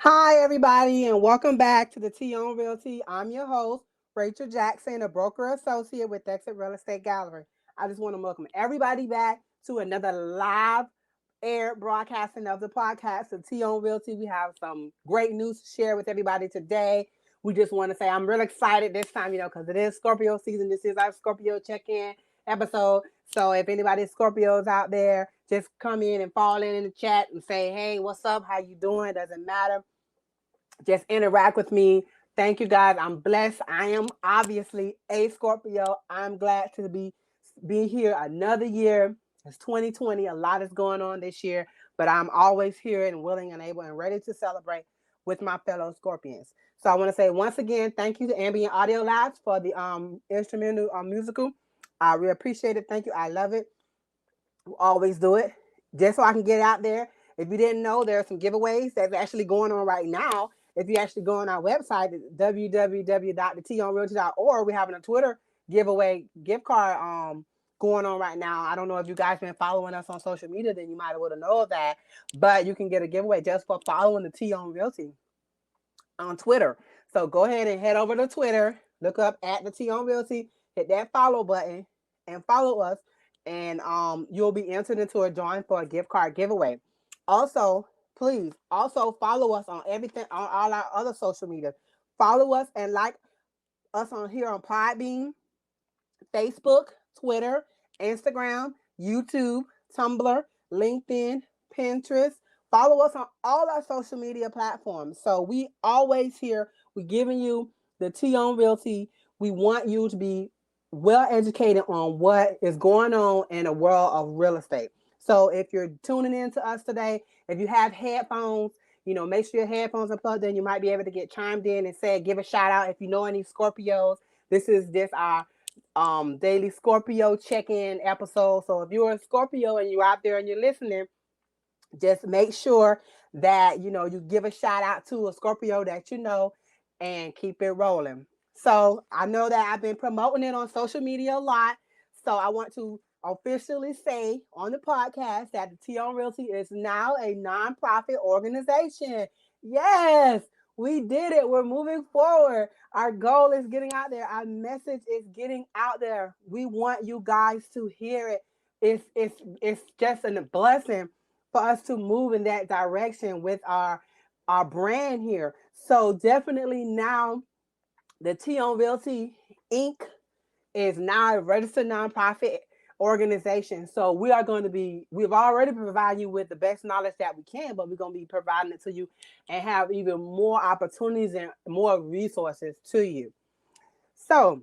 Hi, everybody, and welcome back to the T on Realty. I'm your host, Rachel Jackson, a broker associate with Exit Real Estate Gallery. I just want to welcome everybody back to another live air broadcasting of the podcast of T on Realty. We have some great news to share with everybody today. We just want to say I'm really excited this time, because it is Scorpio season. This is our Scorpio check-in episode. So if anybody Scorpios out there, just come in and fall in the chat and say, hey, what's up? How you doing? Doesn't matter. Just interact with me. Thank you guys. I'm blessed. I am obviously a Scorpio. I'm glad to be here another year. It's 2020. A lot is going on this year, but I'm always here and willing and able and ready to celebrate with my fellow Scorpions. So I want to say once again, thank you to Ambient Audio Labs for the instrumental musical. I really appreciate it. Thank you. I love it. We'll always do it just so I can get out there. If you didn't know, there are some giveaways that's actually going on right now. If you actually go on our website, www.thetonrealty.org, we're having a Twitter giveaway gift card going on right now. I don't know if you guys been following us on social media, then you might would have known that. But you can get a giveaway just for following the T on Realty on Twitter. So go ahead and head over to Twitter, look up at the T on Realty, hit that follow button, and follow us. And you'll be entered into a drawing for a gift card giveaway. Also, please also follow us on everything on all our other social media. Follow us and like us on here on Podbean, Facebook, Twitter, Instagram, YouTube, Tumblr, LinkedIn, Pinterest. Follow us on all our social media platforms. So we always here, we're giving you the T on Realty. We want you to be well educated on what is going on in the world of real estate. So if you're tuning in to us today, if you have headphones, make sure your headphones are plugged in. You might be able to get chimed in and say, give a shout out if you know any Scorpios. This is just our daily Scorpio check-in episode. So if you're a Scorpio and you're out there and you're listening, just make sure that you give a shout out to a Scorpio that you know and keep it rolling. So I know that I've been promoting it on social media a lot. So I want to officially say on the podcast that the T on Realty is now a nonprofit organization. Yes, we did it. We're moving forward. Our goal is getting out there. Our message is getting out there. We want you guys to hear it. It's just a blessing for us to move in that direction with our brand here. So definitely now the T on Realty Inc. is now a registered nonprofit organization. So we've already provided you with the best knowledge that we can, but we're going to be providing it to you and have even more opportunities and more resources to you. So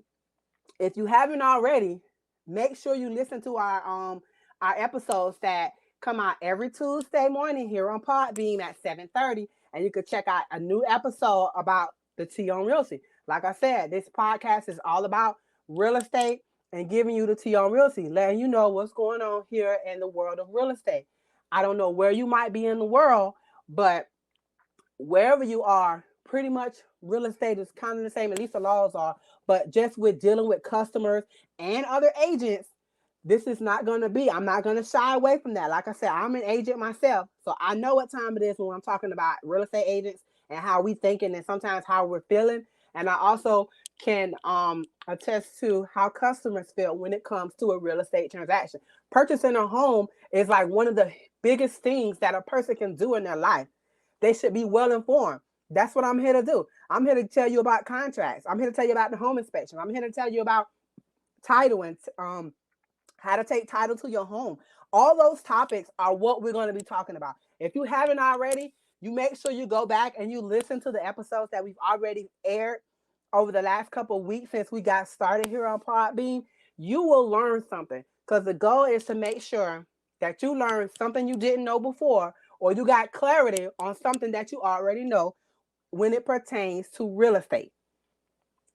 if you haven't already, make sure you listen to our episodes that come out every Tuesday morning here on Podbeam at 7:30, and you can check out a new episode about the T on Realty. Like I said, this podcast is all about real estate and giving you the T on Realty, letting you know what's going on here in the world of real estate. I don't know where you might be in the world, but wherever you are, pretty much real estate is kind of the same, at least the laws are, but just with dealing with customers and other agents, this is not going to be, I'm not going to shy away from that. Like I said, I'm an agent myself, so I know what time it is when I'm talking about real estate agents and how we thinking and sometimes how we're feeling. And I also can attest to how customers feel when it comes to a real estate transaction. Purchasing a home is like one of the biggest things that a person can do in their life. They should be well informed. That's what I'm here to do. I'm here to tell you about contracts. I'm here to tell you about the home inspection. I'm here to tell you about title and how to take title to your home. All those topics are what we're going to be talking about. If you haven't already, you make sure you go back and you listen to the episodes that we've already aired over the last couple of weeks since we got started here on Podbean. You will learn something because the goal is to make sure that you learn something you didn't know before or you got clarity on something that you already know when it pertains to real estate.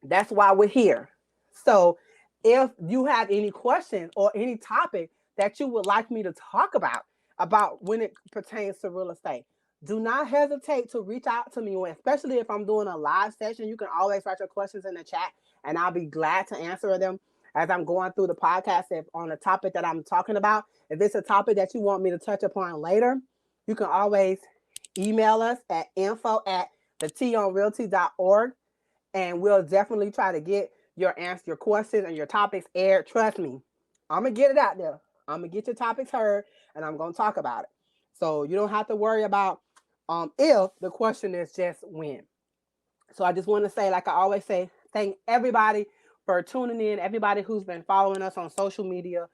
That's why we're here. So if you have any questions or any topic that you would like me to talk about when it pertains to real estate, do not hesitate to reach out to me, especially if I'm doing a live session. You can always write your questions in the chat and I'll be glad to answer them as I'm going through the podcast. If on a topic that I'm talking about, if it's a topic that you want me to touch upon later, you can always email us at info@thetonrealty.org, and we'll definitely try to get your answer, your questions, and your topics aired. Trust me, I'm gonna get it out there. I'm gonna get your topics heard, and I'm gonna talk about it. So you don't have to worry about if. The question is just when. So I just want to say, like I always say, thank everybody for tuning in. Everybody who's been following us on social media.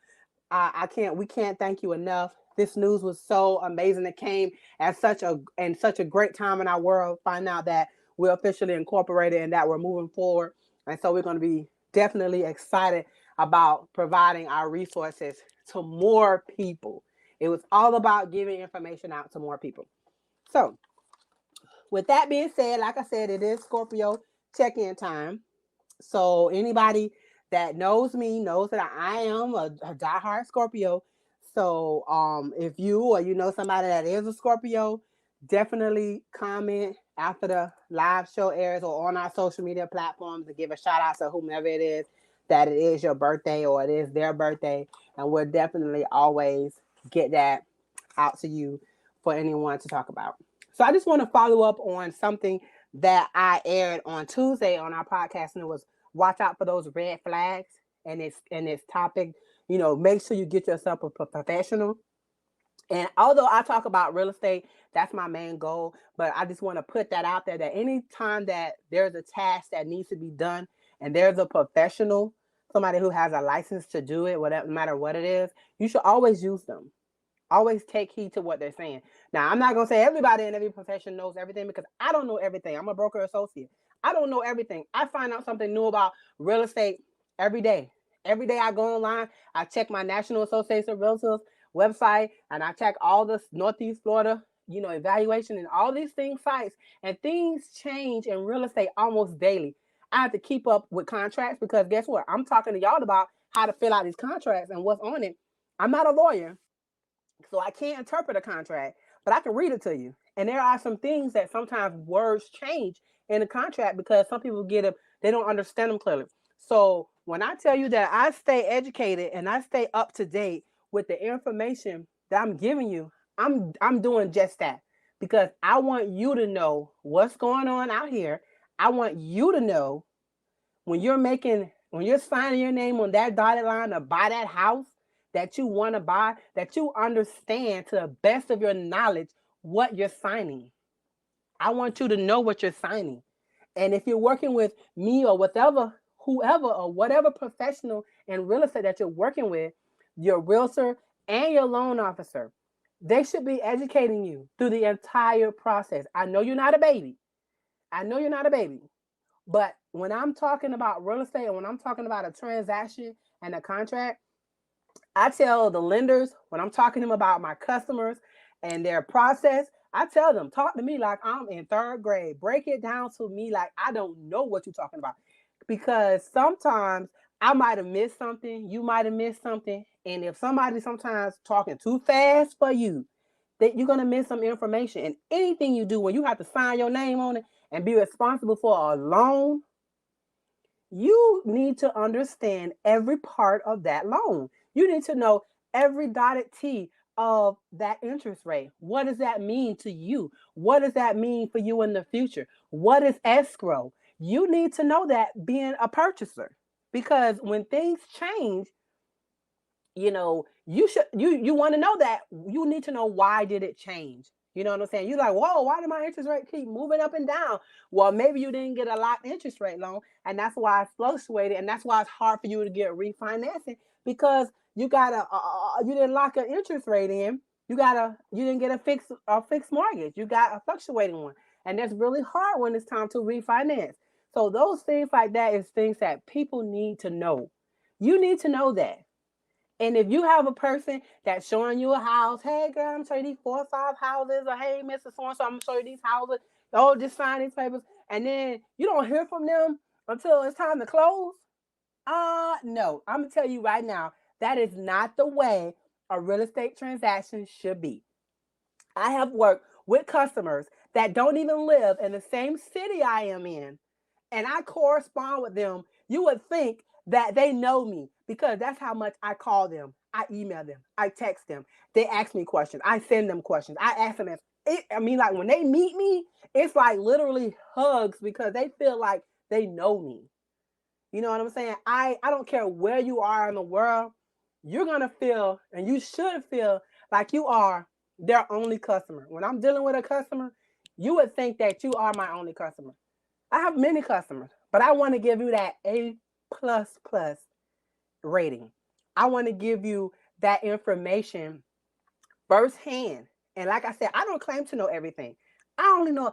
We can't thank you enough. This news was so amazing. It came at such a great time in our world. Find out that we're officially incorporated and that we're moving forward. And so we're going to be definitely excited about providing our resources to more people. It was all about giving information out to more people. So with that being said, like I said, it is Scorpio check-in time. So anybody that knows me knows that I am a diehard Scorpio. So if you or you know somebody that is a Scorpio, definitely comment after the live show airs or on our social media platforms to give a shout out to whomever it is that it is your birthday or it is their birthday. And we'll definitely always get that out to you for anyone to talk about. So I just want to follow up on something that I aired on Tuesday on our podcast, and it was watch out for those red flags. And its topic, make sure you get yourself a professional. And although I talk about real estate, that's my main goal. But I just want to put that out there that anytime that there's a task that needs to be done and there's a professional, somebody who has a license to do it, whatever, no matter what it is, you should always use them. Always take heed to what they're saying. Now, I'm not going to say everybody in every profession knows everything because I don't know everything. I'm a broker associate. I don't know everything. I find out something new about real estate every day. Every day I go online, I check my National Association of Realtors website, and I check all the Northeast Florida, evaluation and all these things sites, and things change in real estate almost daily. I have to keep up with contracts because guess what? I'm talking to y'all about how to fill out these contracts and what's on it. I'm not a lawyer, so I can't interpret a contract, but I can read it to you. And there are some things that sometimes words change in a contract because some people get them, they don't understand them clearly. So when I tell you that I stay educated and I stay up to date with the information that I'm giving you, I'm doing just that because I want you to know what's going on out here. I want you to know when you're signing your name on that dotted line to buy that house that you want to buy, that you understand to the best of your knowledge what you're signing. I want you to know what you're signing. And if you're working with me or whoever or whatever professional in real estate that you're working with, your realtor and your loan officer, they should be educating you through the entire process. I know you're not a baby. I know you're not a baby. But when I'm talking about real estate and when I'm talking about a transaction and a contract, I tell the lenders when I'm talking to them about my customers and their process, I tell them, talk to me like I'm in third grade. Break it down to me like I don't know what you're talking about. Because sometimes I might have missed something, you might have missed something. And if somebody's sometimes talking too fast for you, that you're gonna miss some information. And anything you do when you have to sign your name on it and be responsible for a loan, you need to understand every part of that loan. You need to know every dotted T of that interest rate. What does that mean to you? What does that mean for you in the future? What is escrow? You need to know that being a purchaser because when things change, you want to know that. You need to know why did it change. You know what I'm saying? You're like, whoa, why did my interest rate keep moving up and down? Well, maybe you didn't get a locked interest rate loan, and that's why it's fluctuated, and that's why it's hard for you to get refinancing because you didn't lock an interest rate in. You didn't get a fixed mortgage. You got a fluctuating one, and that's really hard when it's time to refinance. So those things like that is things that people need to know. You need to know that. And if you have a person that's showing you a house, hey girl, I'm gonna show you these 4 or 5 houses, or hey, Mr. So-and-so, I'm gonna show you these houses, oh, just sign these papers, and then you don't hear from them until it's time to close. No, I'm gonna tell you right now, that is not the way a real estate transaction should be. I have worked with customers that don't even live in the same city I am in, and I correspond with them. You would think that they know me because that's how much I call them. I email them. I text them. They ask me questions. I send them questions. I ask them Like when they meet me, it's like literally hugs because they feel like they know me. You know what I'm saying? I don't care where you are in the world, you're gonna feel, and you should feel like you are their only customer. When I'm dealing with a customer, you would think that you are my only customer. I have many customers, but I want to give you that A++ rating. I want to give you that information firsthand. And like I said, I don't claim to know everything. I only know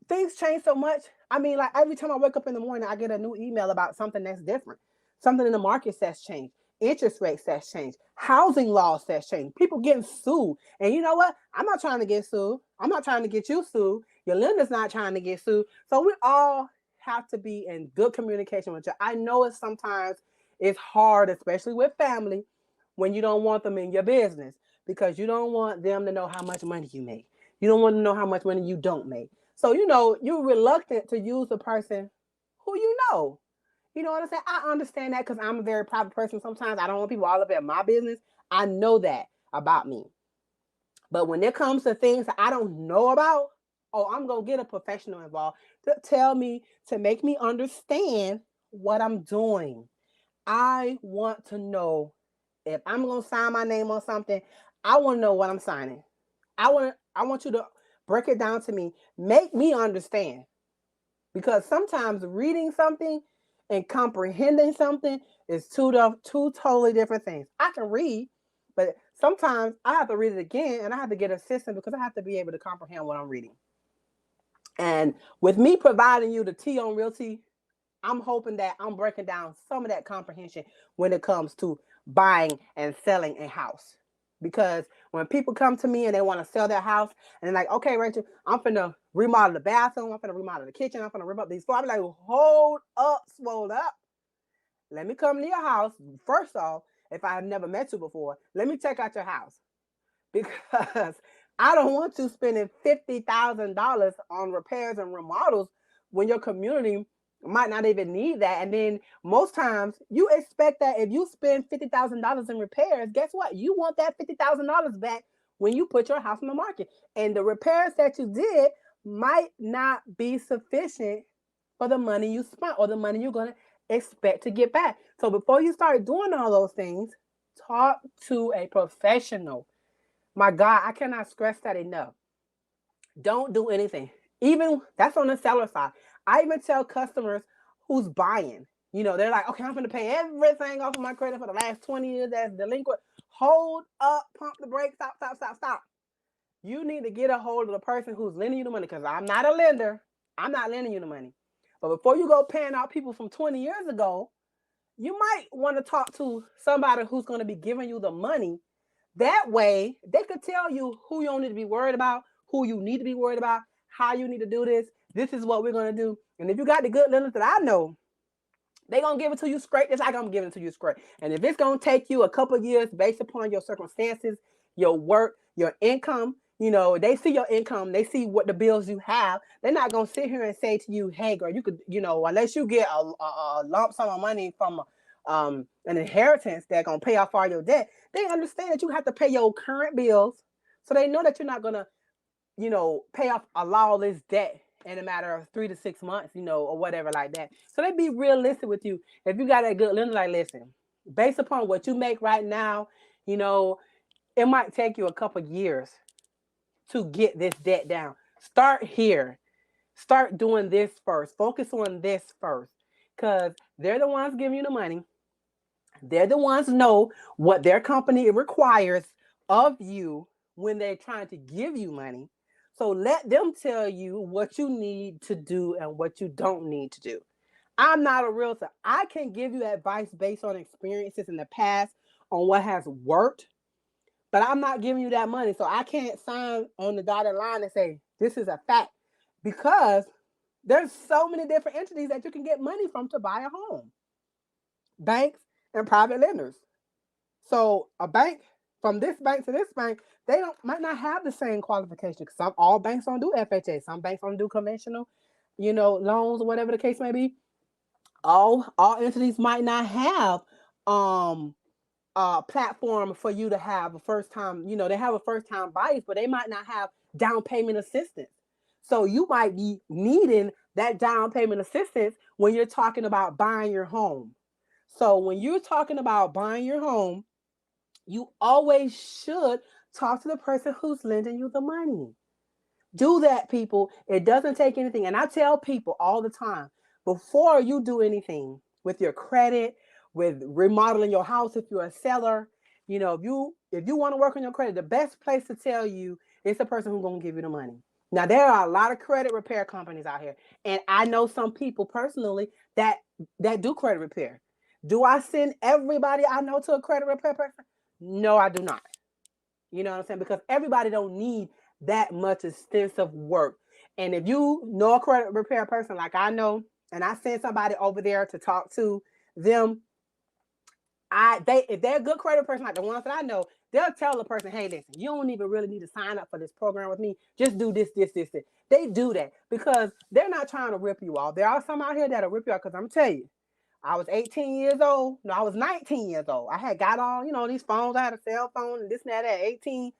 things change so much. I mean, like every time I wake up in the morning, I get a new email about something that's different. Something in the market that's changed. Interest rates that's changed. Housing laws that's changed. People getting sued. And you know what? I'm not trying to get sued. I'm not trying to get you sued. Your lender's not trying to get sued. So we all have to be in good communication with you. I know it's hard, especially with family, when you don't want them in your business because you don't want them to know how much money you make. You don't want to know how much money you don't make. So, you're reluctant to use a person who you know. You know what I'm saying? I understand that because I'm a very private person. Sometimes I don't want people all up in my business. I know that about me. But when it comes to things that I don't know about, oh, I'm going to get a professional involved to tell me, to make me understand what I'm doing. I want to know if I'm going to sign my name on something, I want to know what I'm signing. I want you to break it down to me, make me understand. Because sometimes reading something and comprehending something is two totally different things. I can read, but sometimes I have to read it again and I have to get assistance because I have to be able to comprehend what I'm reading. And with me providing you the T on Realty, I'm hoping that I'm breaking down some of that comprehension when it comes to buying and selling a house. Because when people come to me and they want to sell their house and they're like, okay, Rachel, I'm finna remodel the bathroom, I'm finna remodel the kitchen, I'm finna rip up these floors. I'm like, hold up, swole up. Let me come to your house. First off, if I have never met you before, let me check out your house. Because I don't want you spending $50,000 on repairs and remodels when your community might not even need that. And then most times you expect that if you spend $50,000 in repairs, guess what? You want that $50,000 back when you put your house on the market. And the repairs that you did might not be sufficient for the money you spent or the money you're going to expect to get back. So before you start doing all those things, talk to a professional. My God, I cannot stress that enough. Don't do anything. Even that's on the seller side. I even tell customers who's buying, they're like, okay, I'm going to pay everything off of my credit for the last 20 years as delinquent. Hold up, pump the brakes, stop, stop, stop, stop. You need to get a hold of the person who's lending you the money because I'm not a lender. I'm not lending you the money. But before you go paying out people from 20 years ago, you might want to talk to somebody who's going to be giving you the money. That way, they could tell you who you don't need to be worried about, who you need to be worried about, how you need to do this. This is what we're going to do. And if you got the good lenders that I know, they're going to give it to you straight just like I'm giving it to you straight. And if it's going to take you a couple of years based upon your circumstances, your work, your income, they see your income, they see what the bills you have. They're not going to sit here and say to you, hey, girl, you could, unless you get a lump sum of money from an inheritance that's going to pay off all your debt, they understand that you have to pay your current bills. So they know that you're not going to, pay off all this debt in a matter of 3 to 6 months, or whatever like that. So they be realistic with you. If you got a good lender, like, listen, based upon what you make right now, it might take you a couple years to get this debt down. Start here. Start doing this first. Focus on this first. Because they're the ones giving you the money. They're the ones know what their company requires of you when they're trying to give you money. So let them tell you what you need to do and what you don't need to do. I'm not a realtor. I can give you advice based on experiences in the past on what has worked, but I'm not giving you that money. So I can't sign on the dotted line and say, this is a fact, because there's so many different entities that you can get money from to buy a home. Banks and private lenders. So a bank, from this bank to this bank, they might not have the same qualifications. All banks don't do FHA. Some banks don't do conventional, loans or whatever the case may be. All entities might not have platform for you to have a first time, they have a first time buyers, but they might not have down payment assistance. So you might be needing that down payment assistance when you're talking about buying your home. So when you're talking about buying your home, you always should talk to the person who's lending you the money. Do that, people. It doesn't take anything. And I tell people all the time, before you do anything with your credit, with remodeling your house, if you're a seller, if you want to work on your credit, the best place to tell you is the person who's going to give you the money. Now, there are a lot of credit repair companies out here, and I know some people personally that do credit repair. Do I send everybody I know to a credit repair person? No, I do not. You know what I'm saying? Because everybody don't need that much extensive work. And if you know a credit repair person like I know, and I send somebody over there to talk to them, if they're a good credit person like the ones that I know, they'll tell the person, hey, listen, you don't even really need to sign up for this program with me. Just do this, this, this, this. They do that because they're not trying to rip you off. There are some out here that'll rip you off because I'm telling you, I was 18 years old. No, I was 19 years old. I had got on, these phones. I had a cell phone and this and that at 18.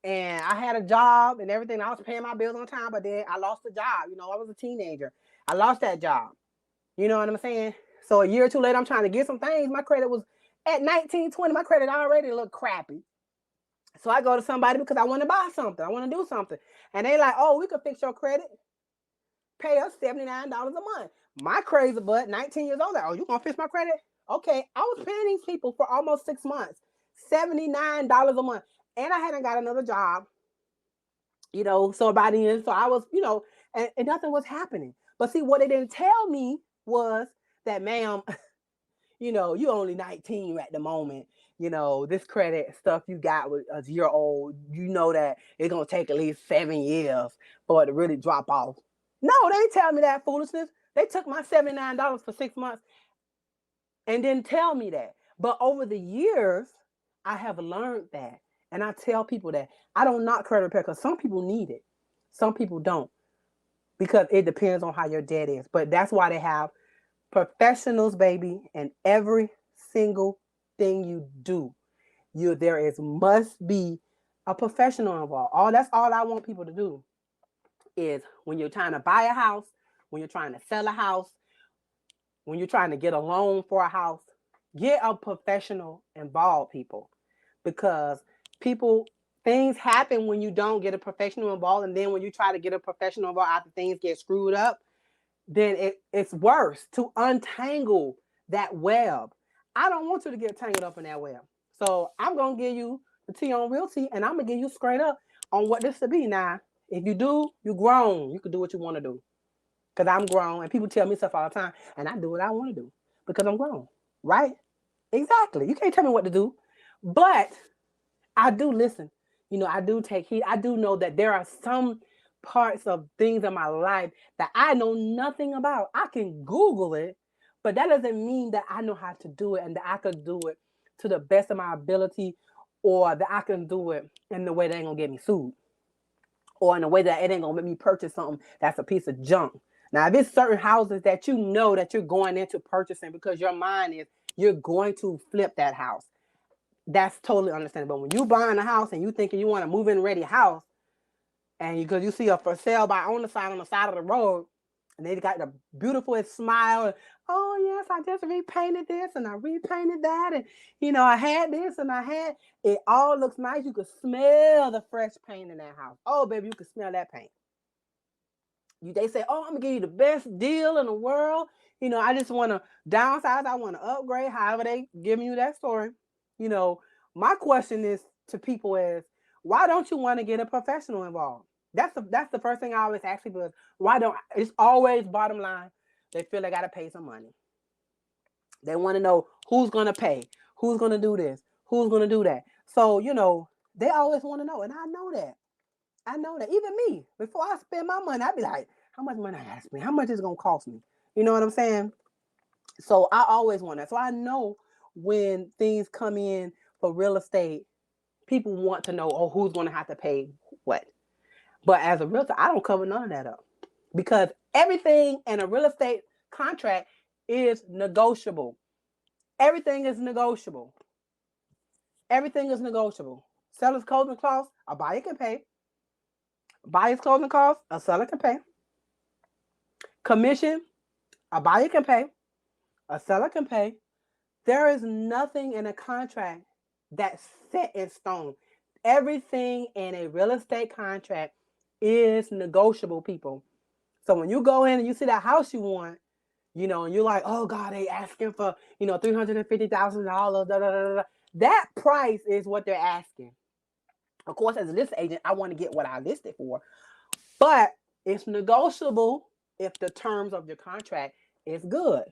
And I had a job and everything. I was paying my bills on time, but then I lost the job. I was a teenager. I lost that job. You know what I'm saying? So a year or two later, I'm trying to get some things. My credit was at 19, 20. My credit already looked crappy. So I go to somebody because I want to buy something. I want to do something. And they like, oh, we could fix your credit. Pay us $79 a month. My crazy butt, 19 years old, like, oh, you gonna fix my credit? Okay, I was paying these people for almost 6 months, $79 a month, and I hadn't got another job, So by the end, so I was, and nothing was happening. But see, what they didn't tell me was that, ma'am, you only 19 at the moment. This credit stuff you got with a year old, that it's gonna take at least 7 years for it to really drop off. No, they didn't tell me that foolishness. They took my $79 for 6 months and didn't tell me that. But over the years, I have learned that. And I tell people that I don't knock credit repair because some people need it. Some people don't because it depends on how your debt is. But that's why they have professionals, baby, and every single thing you do. There must be a professional involved. That's all I want people to do is when you're trying to buy a house, when you're trying to sell a house, when you're trying to get a loan for a house, get a professional involved, people. Because things happen when you don't get a professional involved. And then when you try to get a professional involved after things get screwed up, then it's worse to untangle that web. I don't want you to get tangled up in that web. So I'm going to give you the tea on realty, and I'm going to give you straight up on what this should be. Now, if you do, you're grown. You can do what you want to do. Because I'm grown, and people tell me stuff all the time, and I do what I want to do because I'm grown, right? Exactly. You can't tell me what to do, but I do listen. I do take heed. I do know that there are some parts of things in my life that I know nothing about. I can Google it, but that doesn't mean that I know how to do it and that I could do it to the best of my ability, or that I can do it in the way that ain't gonna get me sued, or in a way that it ain't gonna make me purchase something that's a piece of junk. Now, if it's certain houses that you know that you're going into purchasing because your mind is you're going to flip that house, that's totally understandable. But when you buying a house and you thinking you want a move-in ready house, and because you see a for sale by owner sign on the side of the road, and they got the beautiful smile, and, oh yes, I just repainted this and I repainted that, and I had this and I had it. All looks nice. You could smell the fresh paint in that house. Oh baby, you could smell that paint. They say, oh, I'm gonna give you the best deal in the world. I just want to downsize. I want to upgrade. However they giving you that story. My question is to people is, why don't you want to get a professional involved? That's the first thing I always ask people is, why don't, it's always bottom line, they feel they got to pay some money. They want to know who's going to pay, who's going to do this, who's going to do that. So, they always want to know. And I know that. Even me, before I spend my money, I'd be like, how much money I got to spend? How much is it going to cost me? You know what I'm saying? So I always want that. So I know when things come in for real estate, people want to know, oh, who's going to have to pay what. But as a realtor, I don't cover none of that up because everything in a real estate contract is negotiable. Everything is negotiable. Everything is negotiable. Seller's closing costs, a buyer can pay. Buyer's closing costs, a seller can pay. Commission, a buyer can pay. A seller can pay. There is nothing in a contract that's set in stone. Everything in a real estate contract is negotiable, people. So when you go in and you see that house you want, and you're like, oh God, they asking for, $350,000, da, da, da, da. That price is what they're asking. Of course, as a listing agent, I want to get what I listed for, but it's negotiable if the terms of your contract is good.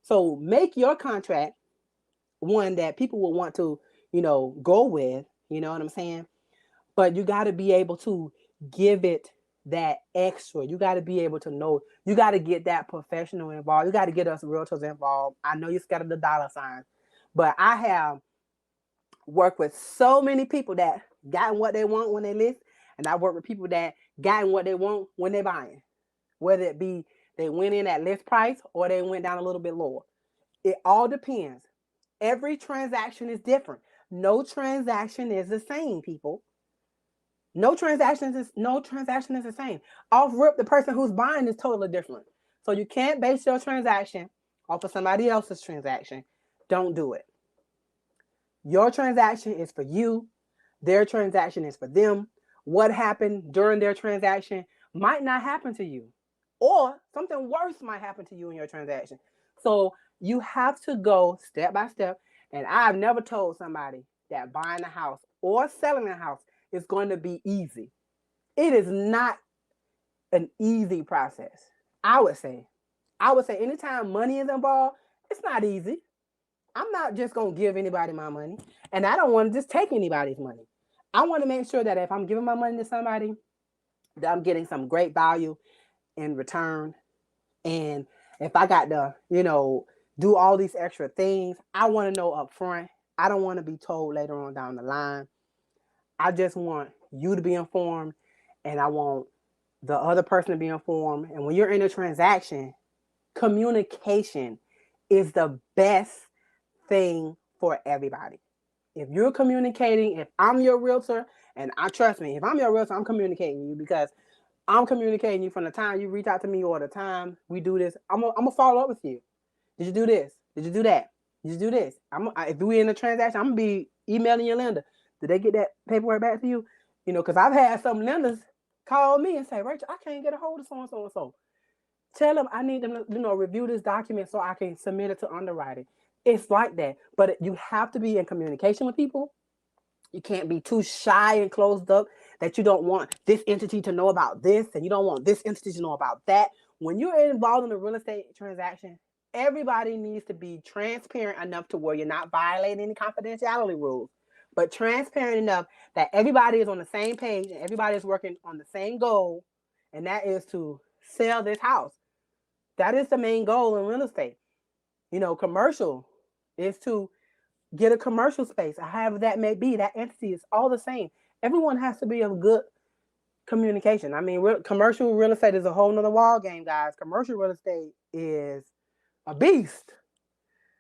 So make your contract one that people will want to, go with, you know what I'm saying? But you got to be able to give it that extra. You got to be able to know. You got to get that professional involved. You got to get us realtors involved. I know you're scared of the dollar signs, but I have worked with so many people that gotten what they want when they list, and I work with people that gotten what they want when they're buying. Whether it be they went in at list price or they went down a little bit lower. It all depends. Every transaction is different. No transaction is the same, people. No transaction is the same. Off rip, the person who's buying is totally different. So you can't base your transaction off of somebody else's transaction. Don't do it. Your transaction is for you. Their transaction is for them. What happened during their transaction might not happen to you, or something worse might happen to you in your transaction. So you have to go step by step. And I've never told somebody that buying a house or selling a house is going to be easy. It is not an easy process. I would say anytime money is involved, it's not easy. I'm not just going to give anybody my money, and I don't want to just take anybody's money. I want to make sure that if I'm giving my money to somebody, that I'm getting some great value in return. And if I got to, do all these extra things, I want to know up front. I don't want to be told later on down the line. I just want you to be informed, and I want the other person to be informed. And when you're in a transaction, communication is the best thing for everybody. If you're communicating, if I'm your realtor, and I trust me, if I'm your realtor, I'm communicating you, because I'm communicating you from the time you reach out to me or the time we do this. I'm gonna follow up with you. Did you do this? Did you do that? Did you do this? If we in a transaction, I'm gonna be emailing your lender. Did they get that paperwork back to you? Because I've had some lenders call me and say, Rachel, I can't get a hold of so and so and so. Tell them I need them to, review this document so I can submit it to underwriting. It's like that. But you have to be in communication with people. You can't be too shy and closed up that you don't want this entity to know about this and you don't want this entity to know about that. When you're involved in a real estate transaction, everybody needs to be transparent enough to where you're not violating any confidentiality rules, but transparent enough that everybody is on the same page and everybody is working on the same goal, and that is to sell this house. That is the main goal in real estate. Commercial is to get a commercial space, however that may be. That entity is all the same. Everyone has to be of good communication. I mean, commercial real estate is a whole nother ball game, guys. Commercial real estate is a beast.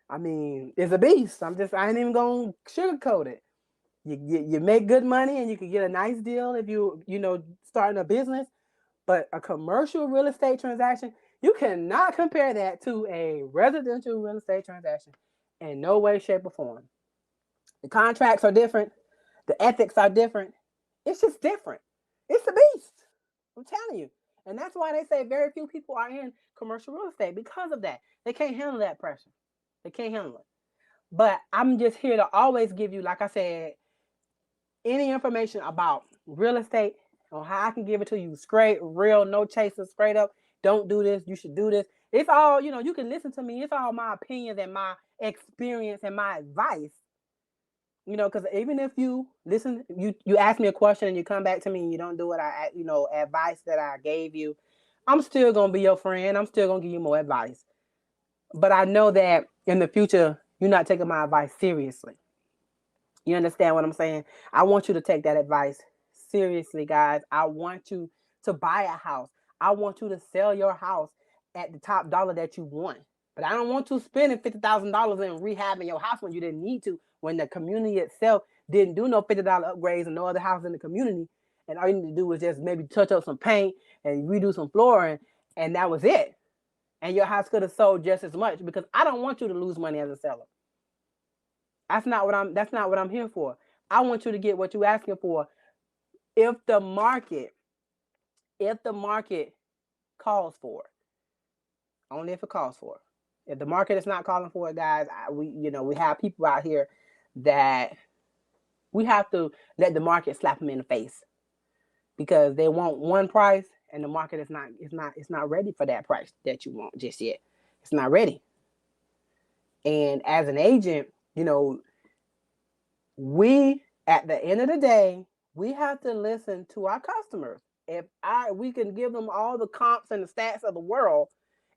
I mean, it's a beast. I ain't even gonna sugarcoat it. You make good money and you can get a nice deal if starting a business. But a commercial real estate transaction, you cannot compare that to a residential real estate transaction in no way, shape, or form. The contracts are different. The ethics are different. It's just different. It's a beast. I'm telling you. And that's why they say very few people are in commercial real estate, because of that. They can't handle that pressure. They can't handle it. But I'm just here to always give you, like I said, any information about real estate, on how I can give it to you straight, real, no chasers, straight up. Don't do this. You should do this. It's all, you can listen to me. It's all my opinions and my experience and my advice. Because even if you listen, you ask me a question and you come back to me and you don't do what advice that I gave you, I'm still going to be your friend. I'm still going to give you more advice. But I know that in the future, you're not taking my advice seriously. You understand what I'm saying? I want you to take that advice seriously, guys. I want you to buy a house. I want you to sell your house at the top dollar that you want. But I don't want you spending $50,000 in rehabbing your house when you didn't need to, when the community itself didn't do no $50 upgrades and no other house in the community. and all you need to do is just maybe touch up some paint and redo some flooring, and that was it. And your house could have sold just as much, because I don't want you to lose money as a seller. That's not what I'm here for. I want you to get what you're asking for. If the market, if the market calls for it, only if it calls for it. If the market is not calling for it, guys, we have people out here that we have to let the market slap them in the face, because they want one price and the market is not ready for that price that you want just yet. It's not ready. And as an agent, we, at the end of the day, we have to listen to our customers. If we can give them all the comps and the stats of the world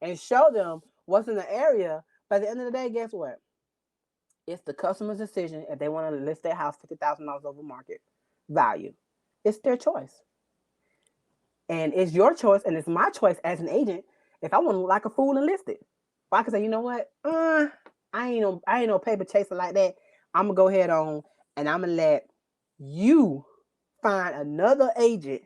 and show them what's in the area, by the end of the day, guess what? It's the customer's decision if they want to list their house $50,000 over market value. It's their choice. And it's your choice, and it's my choice as an agent if I want to look like a fool and list it. If I can say, you know what? I ain't no paper chaser like that. I'm gonna go ahead on and I'm gonna let you find another agent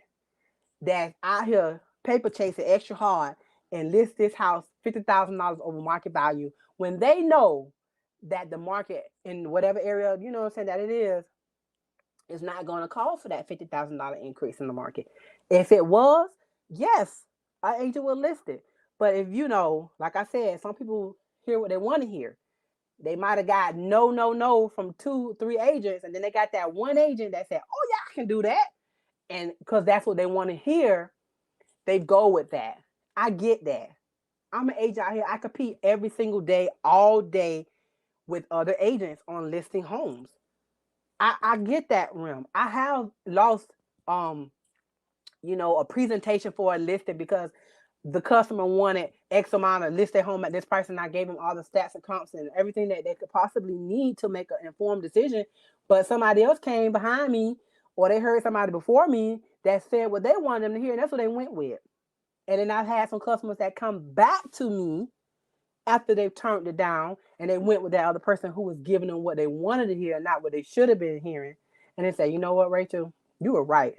that's out here paper chasing extra hard and list this house $50,000 over market value, when they know that the market in whatever area, you know what I'm saying, that it is not going to call for that $50,000 increase in the market. If it was, yes, our agent will list it. But if like I said, some people hear what they want to hear. They might have got no from 2-3 agents, and then they got that one agent that said, "Oh yeah, I can do that," and because that's what they want to hear, they go with that. I get that. I'm an agent out here. I compete every single day, all day, with other agents on listing homes. I get that realm. I have lost a presentation for a listing because the customer wanted X amount of listed home at this price, and I gave them all the stats and comps and everything that they could possibly need to make an informed decision. But somebody else came behind me, or they heard somebody before me that said what they wanted them to hear, and that's what they went with. And then I've had some customers that come back to me after they've turned it down, and they went with that other person who was giving them what they wanted to hear, not what they should have been hearing. And they say, you know what, Rachel, you were right.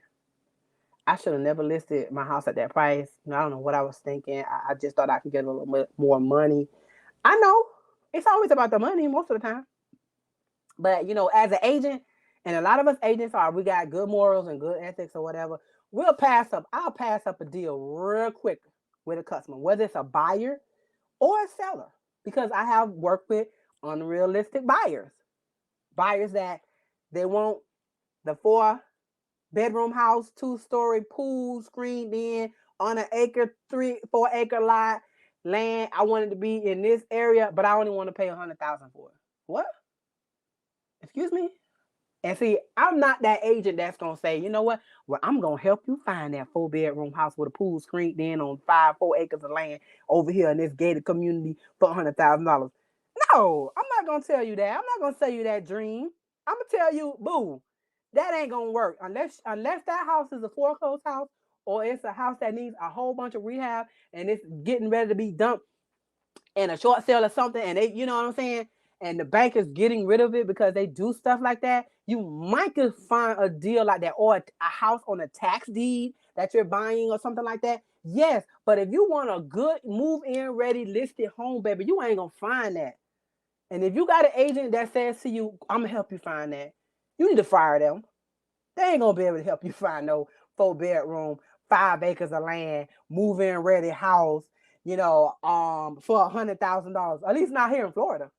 I should have never listed my house at that price. I don't know what I was thinking. I just thought I could get a little bit more money. I know it's always about the money most of the time. But, as an agent, and a lot of us agents we got good morals and good ethics or whatever, I'll pass up a deal real quick with a customer, whether it's a buyer or a seller, because I have worked with unrealistic buyers that they want the 4-bedroom house, 2-story pool, screened in on an 4 acre lot land. I want it to be in this area, but I only want to pay $100,000 for it. What? Excuse me? And see, I'm not that agent that's gonna say, you know what? Well, I'm gonna help you find that 4-bedroom house with a pool screened in on 4 acres of land over here in this gated community for $100,000. No, I'm not gonna tell you that. I'm not gonna sell you that dream. I'm gonna tell you, boo, that ain't gonna work unless that house is a foreclosed house, or it's a house that needs a whole bunch of rehab and it's getting ready to be dumped in a short sale or something, and they, you know what I'm saying, and the bank is getting rid of it because they do stuff like that. You might could find a deal like that, or a house on a tax deed that you're buying or something like that. Yes, but if you want a good move-in ready listed home, baby, you ain't gonna find that. And if you got an agent that says to you, I'm gonna help you find that, you need to fire them. They ain't gonna be able to help you find no 4-bedroom, 5 acres of land, move-in ready house, for $100,000. At least not here in Florida.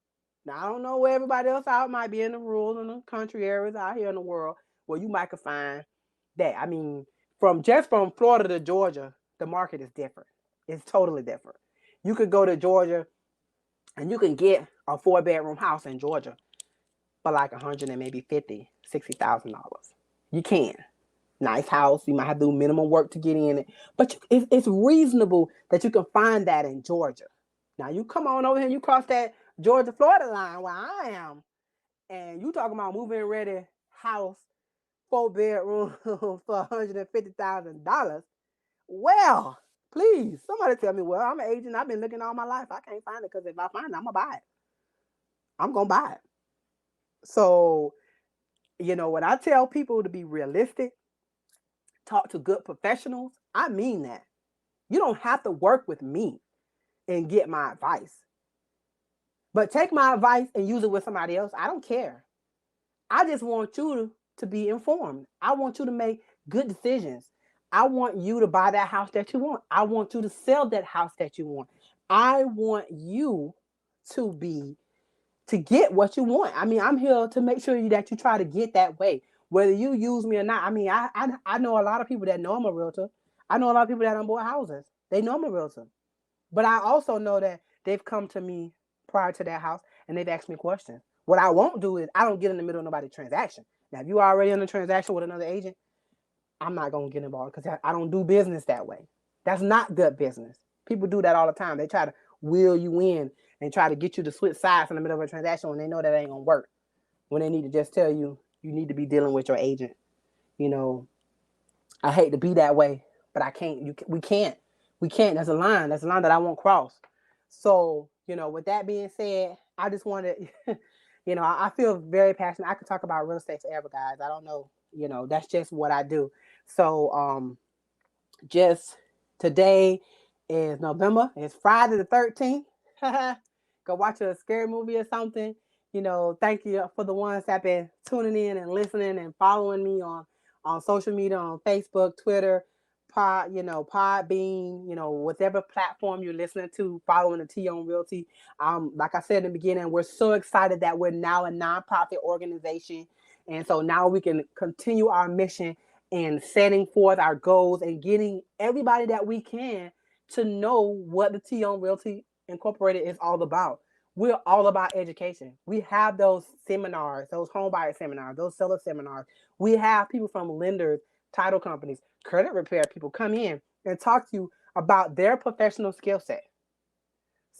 Now I don't know where everybody else out might be in the rural and the country areas out here in the world where you might could find that. I mean, from Florida to Georgia, the market is different. It's totally different. You could go to Georgia and you can get a 4-bedroom house in Georgia for like 100 and maybe $50,000-$60,000. You can. Nice house. You might have to do minimum work to get in it, but it's reasonable that you can find that in Georgia. Now you come on over here and you cross that Georgia Florida line where I am, and you talking about moving ready house, 4-bedroom for $150,000. Well, please, somebody tell me. Well, I'm an agent. I've been looking all my life. I can't find it, because if I find it, I'm gonna buy it. I'm gonna buy it. So, when I tell people to be realistic, talk to good professionals. I mean that. You don't have to work with me and get my advice. But take my advice and use it with somebody else. I don't care. I just want you to be informed. I want you to make good decisions. I want you to buy that house that you want. I want you to sell that house that you want. I want you to be to get what you want. I mean, I'm here to make sure that you try to get that way, whether you use me or not. I mean, I know a lot of people that know I'm a realtor. I know a lot of people that don't bought houses. They know I'm a realtor. But I also know that they've come to me prior to that house and they've asked me questions. What I won't do is I don't get in the middle of nobody's transaction. Now, if you are already in a transaction with another agent, I'm not going to get involved because I don't do business that way. That's not good business. People do that all the time. They try to wheel you in and try to get you to switch sides in the middle of a transaction when they know that ain't going to work. When they need to just tell you, you need to be dealing with your agent. You know, I hate to be that way, but I can't. We can't. We can't. There's a line. There's a line that I won't cross. So, with that being said, I just wanted, I feel very passionate. I could talk about real estate forever, guys. I don't know. That's just what I do. So, just today is November. It's Friday the 13th. Go watch a scary movie or something. Thank you for the ones that have been tuning in and listening and following me on social media, on Facebook, Twitter, Podbean, whatever platform you're listening to, following the T on Realty. Like I said in the beginning, we're so excited that we're now a nonprofit organization. And so now we can continue our mission and setting forth our goals and getting everybody that we can to know what the T on Realty Incorporated is all about. We're all about education. We have those seminars, those home buyer seminars, those seller seminars. We have people from lenders, title companies, credit repair people come in and talk to you about their professional skill set.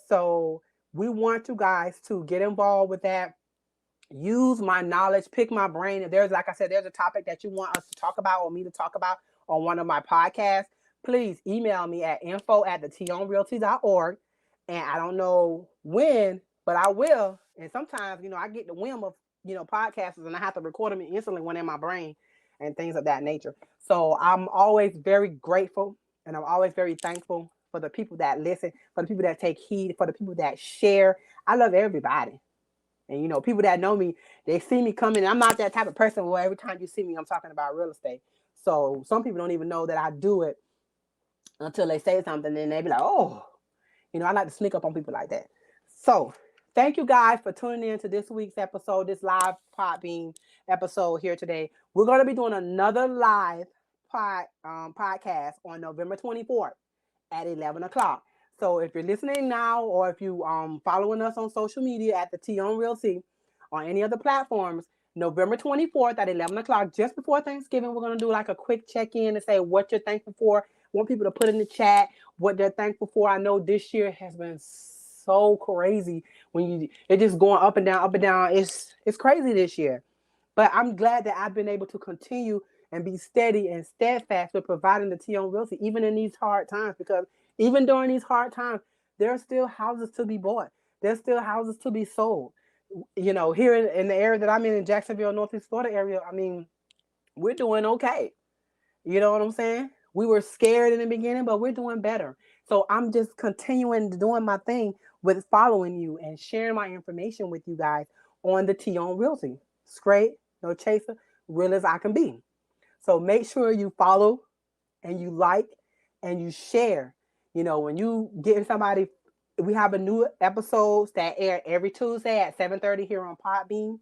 So we want you guys to get involved with that. Use my knowledge, pick my brain. If there's, like I said, there's a topic that you want us to talk about or me to talk about on one of my podcasts, please email me at info@thetonrealty.org. And I don't know when, but I will. And sometimes, I get the whim of, podcasters and I have to record them instantly when in my brain and things of that nature. So I'm always very grateful and I'm always very thankful for the people that listen, for the people that take heed, for the people that share. I love everybody. And, people that know me, they see me coming. I'm not that type of person where every time you see me, I'm talking about real estate. So some people don't even know that I do it until they say something. And they be like, oh, I like to sneak up on people like that. So thank you guys for tuning in to this week's episode, this live Podbean episode here today. We're going to be doing another live podcast on November 24th at 11 o'clock. So if you're listening now or if you following us on social media at the T on Realty on any other platforms, November 24th at 11 o'clock, just before Thanksgiving, we're going to do like a quick check-in and say what you're thankful for. I want people to put in the chat what they're thankful for. I know this year has been so crazy when it's just going up and down, up and down. It's crazy this year. But I'm glad that I've been able to continue and be steady and steadfast with providing the T on Realty, even in these hard times, because even during these hard times, there are still houses to be bought. There's still houses to be sold. Here in the area that I'm in Jacksonville, Northeast Florida area, I mean, we're doing okay. You know what I'm saying? We were scared in the beginning, but we're doing better. So I'm just continuing doing my thing with following you and sharing my information with you guys on the T on Realty. Straight, no chaser, real as I can be. So make sure you follow and you like and you share. When you get somebody, we have a new episodes that air every Tuesday at 7:30 here on Podbean.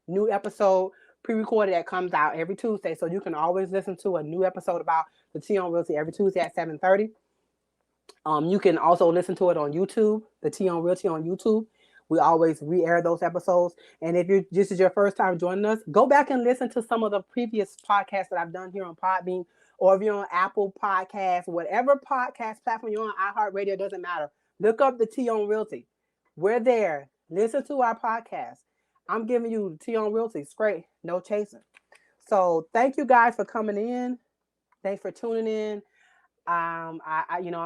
New episode pre-recorded that comes out every Tuesday. So you can always listen to a new episode about the T on Realty every Tuesday at 7:30. You can also listen to it on YouTube, the T on Realty on YouTube. We always re-air those episodes. And if this is your first time joining us, go back and listen to some of the previous podcasts that I've done here on Podbean, or if you're on Apple Podcasts, whatever podcast platform you're on, iHeartRadio, doesn't matter. Look up the T on Realty. We're there. Listen to our podcast. I'm giving you the T on Realty, straight, no chasing. So thank you guys for coming in. Thanks for tuning in. I'm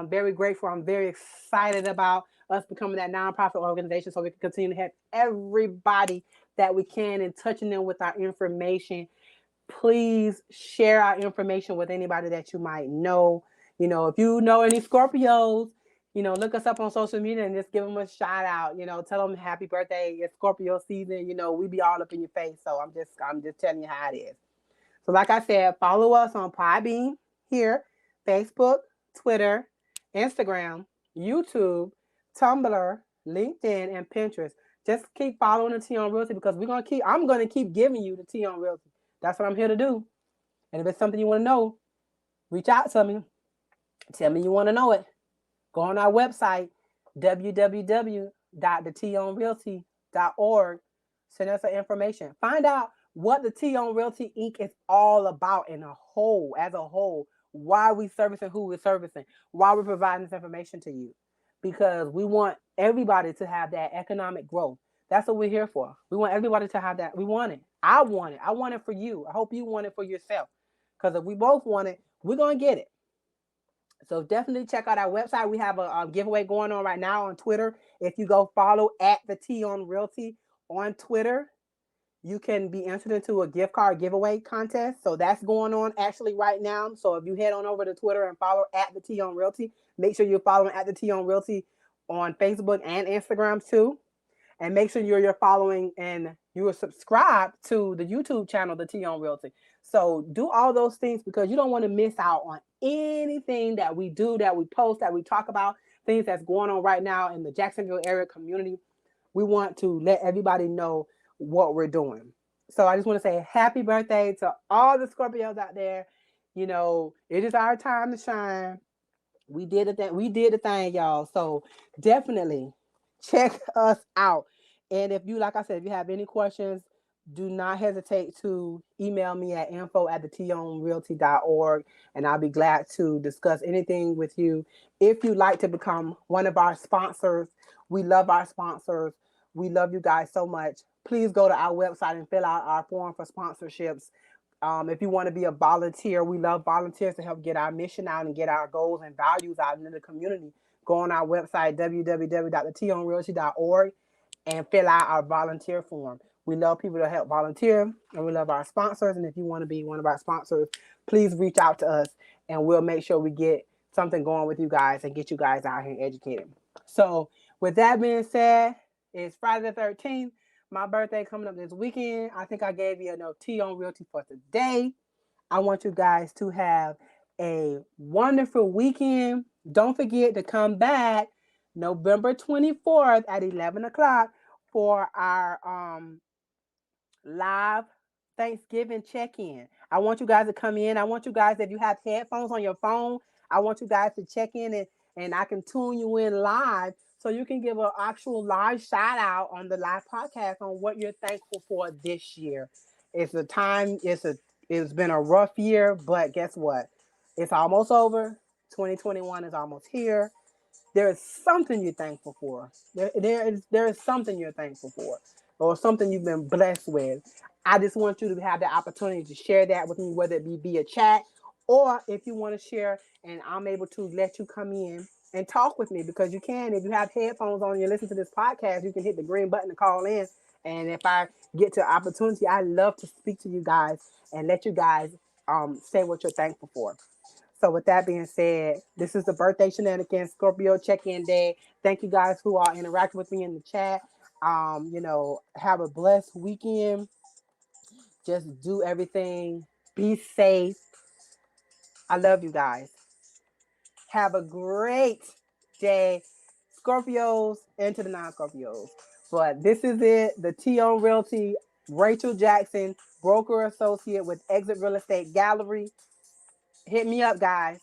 very grateful. I'm very excited about us becoming that nonprofit organization so we can continue to help everybody that we can and touching them with our information Please share our information with anybody that you might know. If you know any Scorpios, look us up on social media and just give them a shout out. Tell them happy birthday. It's Scorpio season. We be all up in your face. So I'm just telling you how it is. So like I said, follow us on Podbean here, Facebook, Twitter, Instagram, YouTube, Tumblr, LinkedIn, and Pinterest. Just keep following the T on Realty because I'm gonna keep giving you the T on Realty. That's what I'm here to do. And if it's something you want to know, reach out to me. Tell me you want to know it. Go on our website, www.thetonrealty.org. Send us some information. Find out what the T on Realty Inc. is all about as a whole. Why we servicing who we're servicing. Why we're providing this information to you. Because we want everybody to have that economic growth. That's what we're here for. We want everybody to have that. We want it. I want it. I want it for you. I hope you want it for yourself. Because if we both want it, we're going to get it. So definitely check out our website. We have a giveaway going on right now on Twitter. If you go follow at the T on Realty on Twitter, you can be entered into a gift card giveaway contest. So that's going on actually right now. So if you head on over to Twitter and follow at the T on Realty, make sure you're following at the T on Realty on Facebook and Instagram too. And make sure you're following and you are subscribed to the YouTube channel, the T on Realty. So do all those things because you don't want to miss out on anything that we do, that we post, that we talk about, things that's going on right now in the Jacksonville area community. We want to let everybody know what we're doing. So I just want to say happy birthday to all the Scorpios out there. It is our time to shine. We did the thing, y'all. So definitely check us out. And if you, like I said, if you have any questions, do not hesitate to email me at info@thetonrealty.org, and I'll be glad to discuss anything with you. If you'd like to become one of our sponsors, we love our sponsors. We love you guys so much. Please go to our website and fill out our form for sponsorships. If you want to be a volunteer, we love volunteers to help get our mission out and get our goals and values out into the community. Go on our website, www.thetonrealty.org, and fill out our volunteer form. We love people to help volunteer, and we love our sponsors. And if you want to be one of our sponsors, please reach out to us, and we'll make sure we get something going with you guys and get you guys out here educated. So with that being said, it's Friday the 13th. My birthday coming up this weekend. I think I gave you a T on Realty for today. I want you guys to have a wonderful weekend. Don't forget to come back November 24th at 11 o'clock for our live Thanksgiving check-in. I want you guys to come in. I want you guys, if you have headphones on your phone, I want you guys to check in and I can tune you in live so you can give an actual live shout out on the live podcast on what you're thankful for this year. It's been a rough year, but guess what? It's almost over. 2021 is almost here. There is something you're thankful for. There is something you're thankful for, or something you've been blessed with. I just want you to have the opportunity to share that with me, whether it be via chat or if you want to share and I'm able to let you come in and talk with me, because you can. If you have headphones on and you listen to this podcast, you can hit the green button to call in. And if I get to opportunity, I love to speak to you guys and let you guys say what you're thankful for. So with that being said, this is the birthday shenanigans Scorpio check-in day. Thank you guys who are interacting with me in the chat. Have a blessed weekend. Just do everything. Be safe. I love you guys. Have a great day, Scorpios and to the non-Scorpios. But this is it. The T on Realty, Rachel Jackson, broker associate with Exit Real Estate Gallery. Hit me up, guys.